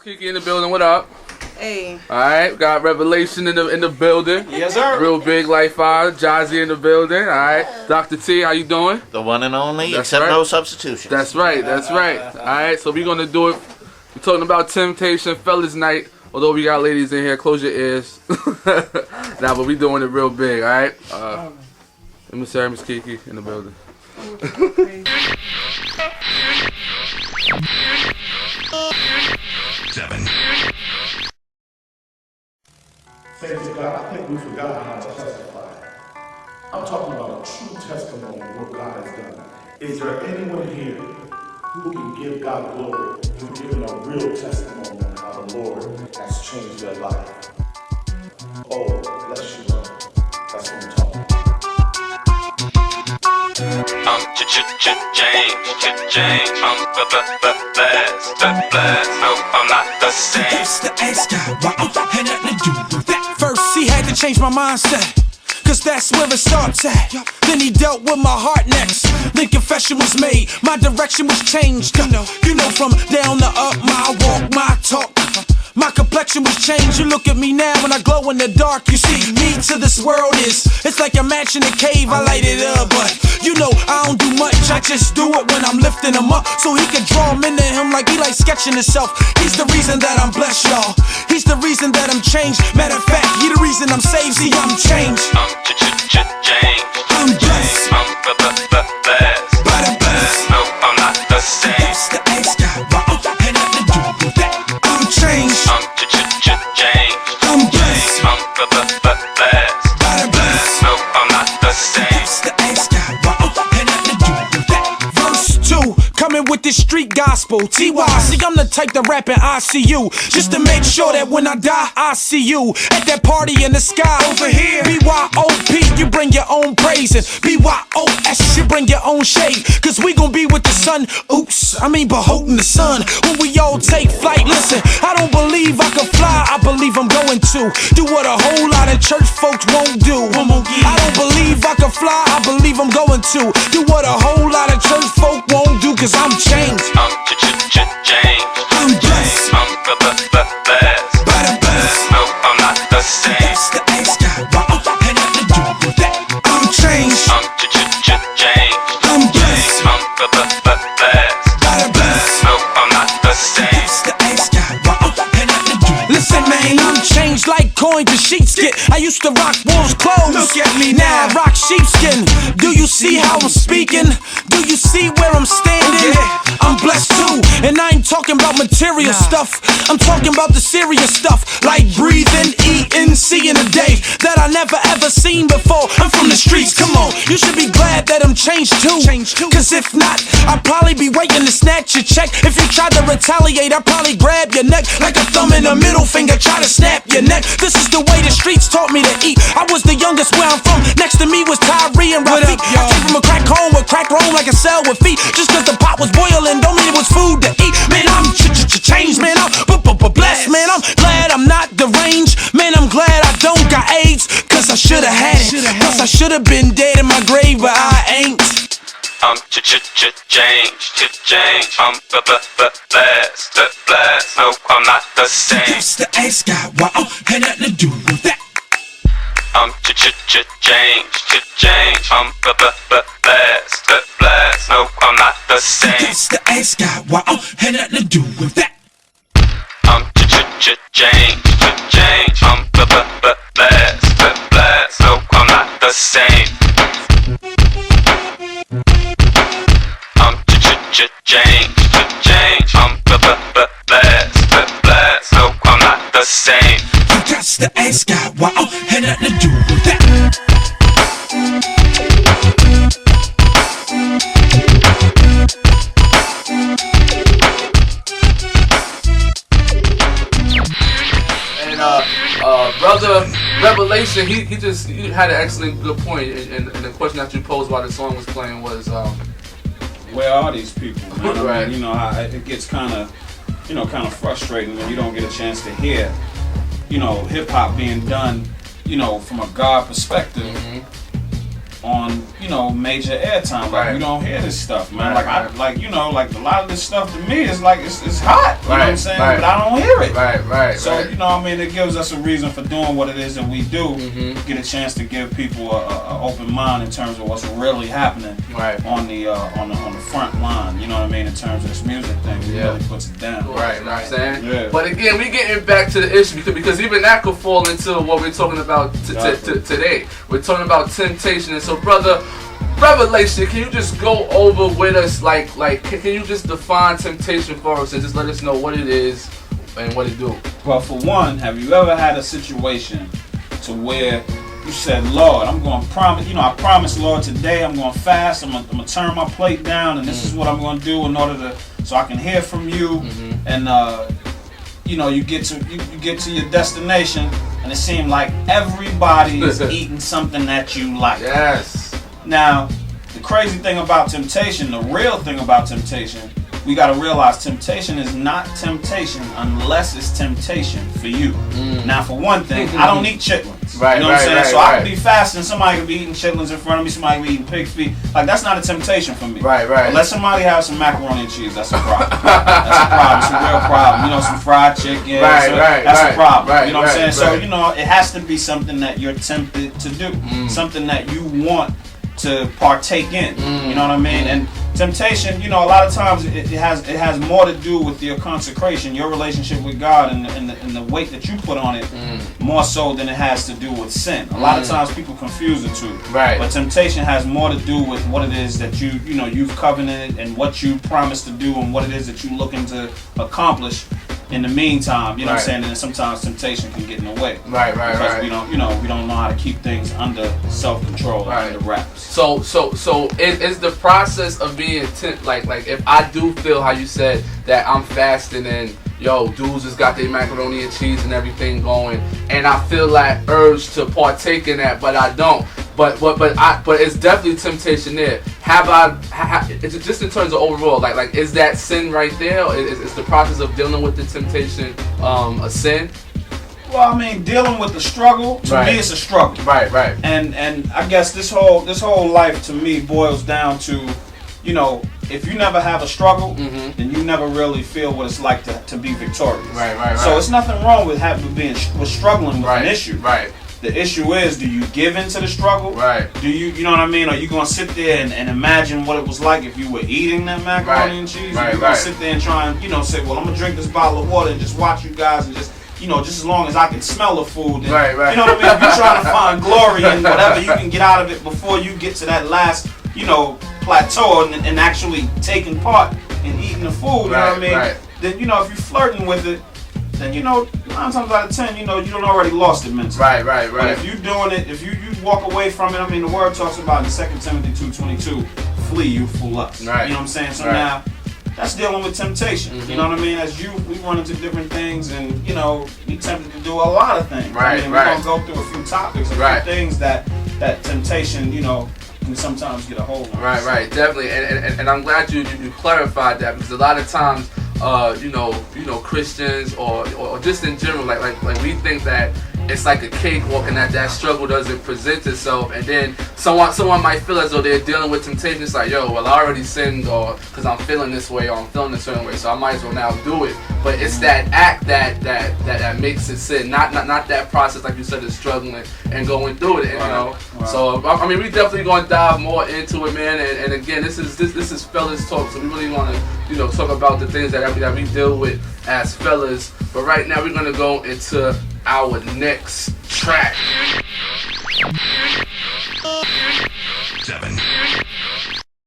Kiki in the building. What up? Hey. All right, we got Revelation in the building. Yes, sir. Real big LYFE, Jazzy in the building. All right, Dr. T, how you doing? The one and only, That's except right. no substitutions. That's right. That's right. All right, so we're gonna do it. We're talking about temptation, fellas night. Although we got ladies in here, close your ears. Nah, but we doing it real big. All right. Emissary Miss Kiki in the building. Saints of God, I think we forgot how to testify. I'm talking about a true testimony of what God has done. Is there anyone here who can give God glory for giving a real testimony on how the Lord has changed their life? Oh, bless you, Lord. That's what I'm talking about. James, blast. No, I'm not the same. That's the ask God, why had nothing to do with that. First, he had to change my mindset, cause that's where it starts at. Then he dealt with my heart next. Then confession was made, my direction was changed. You know, from down to up, my walk, my talk. My complexion was changed. You look at me now when I glow in the dark. You see, me to this world it's like a match in a cave. I light it up, but you know I don't do much. I just do it when I'm lifting him up, so he can draw him into him like he like sketching himself. He's the reason that I'm blessed, y'all. He's the reason that I'm changed. Matter of fact, he the reason I'm saved. See, I'm changed. James. I'm blessed. Blessed. By the best. No, I'm not the same. That's the ask God, why had nothing to do with that. I'm changed. James. I'm blessed. Blessed. By the best. No, I'm not the same. That's the ask God, why had nothing to do with that. Verse 2, coming with this street gospel. T.Y. See, I'm the type that rap in ICU, just to make sure that when I die, I see you at that party in the sky over here. BYOP, you bring your own praise, and BYOS, you bring your own shade, cause we gon' be with the sun. Beholding the sun when we all take flight. Listen, I don't believe I can fly, I believe I'm going to do what a whole lot of church folks won't do. I don't believe I can fly, I believe I'm going to do what a whole lot of church folk won't do, cause I'm changed. James. I'm blessed. Blessed. By the best. No, I'm not the same. That's the ask God, why had nothing to do with that. I'm changed. James. I'm blessed. Blessed. By the best. No, I'm not the same. That's the ask God, why had nothing to do with that. Listen, man, I'm changed like coins and sheepskin. I used to rock wolves' clothes. Look at me now, I rock sheepskin. Do you see how I'm speaking? Do you see where I'm standing? I'm blessed too, and I ain't talking about material stuff. I'm talking about the serious stuff, like breathing, eating, seeing a day that I never ever seen before. I'm from the streets, come on, you should be glad that I'm changed too. Cause if not, I'd probably be waiting to snatch your check. If you tried to retaliate, I'd probably grab your neck like a thumb and a middle finger, try to snap your neck. This is the way the streets taught me to eat. I was the youngest where I'm from. Next to me was Tyree and Rafiq. I came from a crack home with crack roam like a cell with feet. Just cause the pot was boiling don't mean it was food to eat. Man, I'm changed, man. I'm blessed, man. I'm glad I'm not deranged. Man, I'm glad I don't got AIDS, cause I should've had it. Plus I should've been dead in my grave, but I ain't. I'm James. I'm blessed. No, I'm not the same. That's the ask God, why had nothing to do with that. I'm James. I'm blessed. No, I'm not the same. That's the ask God, why had nothing to do with that. I'm James. I'm blessed. No, I'm not the same. I'm James. I'm blessed. No, I'm not the same. You got to ask God, why had nothing to do with that. And brother Revelation, he had an excellent good point, and the question that you posed while the song was playing was, Where are these people, man? Right. I mean, it gets kind of frustrating when you don't get a chance to hear, hip hop being done, from a God perspective on, you know, major airtime. Like, you don't hear this stuff, man. Like you know, like a lot of this stuff to me is like it's hot. You know what I'm saying? But I don't hear it. So you know, what I mean, it gives us a reason for doing what it is that we do. Get a chance to give people a open mind in terms of what's really happening on the front line. You know what I mean? In terms of this music thing, it really puts it down. You know what I'm saying? Yeah. But again, we getting back to the issue because even that could fall into what we're talking about today. We're talking about temptation, and so brother, Revelation, can you just go over with us, like can you just define temptation for us and just let us know what it is and what it do? Well, for one, have you ever had a situation to where you said, Lord, I'm going to promise, I promise, Lord, today I'm going to fast, I'm going to turn my plate down, and this is what I'm going to do in order so I can hear from you, and you get to your destination, and it seemed like everybody is eating something that you like. Yes. Now, the crazy thing about temptation, the real thing about temptation, we got to realize temptation is not temptation unless it's temptation for you. Now, for one thing, I don't eat chitlins. You know what I'm saying? So I could be fasting, somebody could be eating chitlins in front of me, somebody could be eating pig feet. Like, that's not a temptation for me. Unless somebody has some macaroni and cheese, that's a problem. That's a problem. It's a real problem. You know, some fried chicken. That's a problem. You know what I'm saying? So, it has to be something that you're tempted to do. Something that you want to partake in. You know what I mean? And temptation, a lot of times it has more to do with your consecration, your relationship with God, and the weight that you put on it, more so than it has to do with sin. A lot of times people confuse the two. But temptation has more to do with what it is that you've covenanted and what you promised to do and what it is that you're looking to accomplish in the meantime. You know what I'm saying? And sometimes temptation can get in the way. Because we don't know how to keep things under self-control, under wraps. So is the process of being like if I do feel how you said that I'm fasting and dudes just got their macaroni and cheese and everything going, and I feel that urge to partake in that, but I don't. But it's definitely temptation there. It's just in terms of overall, like is that sin right there? Is the process of dealing with the temptation a sin? Well, I mean, dealing with the struggle, to me it's a struggle. And I guess this whole life to me boils down to, if you never have a struggle, then you never really feel what it's like to be victorious. So it's nothing wrong with struggling with an issue. The issue is, do you give into the struggle? Do you know what I mean? Are you going to sit there and imagine what it was like if you were eating that macaroni and cheese? You're going to sit there and try and, say, well, I'm going to drink this bottle of water and just watch you guys and just as long as I can smell the food. And, you know what I mean? If you're trying to find glory in whatever you can get out of it before you get to that last, plateau and actually taking part in eating the food, you know what I mean? Then, if you're flirting with it, then 9 times out of 10, you don't already lost it mentally. But if you're doing it, if you walk away from it, I mean, the word talks about in 2 Timothy 2:22, flee youthful lust. You know what I'm saying? So now, that's dealing with temptation. You know what I mean? As youth, we run into different things, and we tempted to do a lot of things. I mean, we're gonna go through a few topics, a few things that temptation, can sometimes get a hold on. Definitely, and I'm glad you clarified that, because a lot of times, Christians or just in general, like we think that it's like a cakewalk and that struggle doesn't present itself, and then someone might feel as though they're dealing with temptation. It's like, I already sinned, or because I'm feeling this way, or I'm feeling a certain way, so I might as well now do it. But it's that act that makes it sin, not that process, like you said, is struggling and going through it. So I mean, we definitely gonna dive more into it, man. And again, this is fellas talk, so we really want to talk about the things that we deal with as fellas. But right now, we're gonna go into our next track. 7.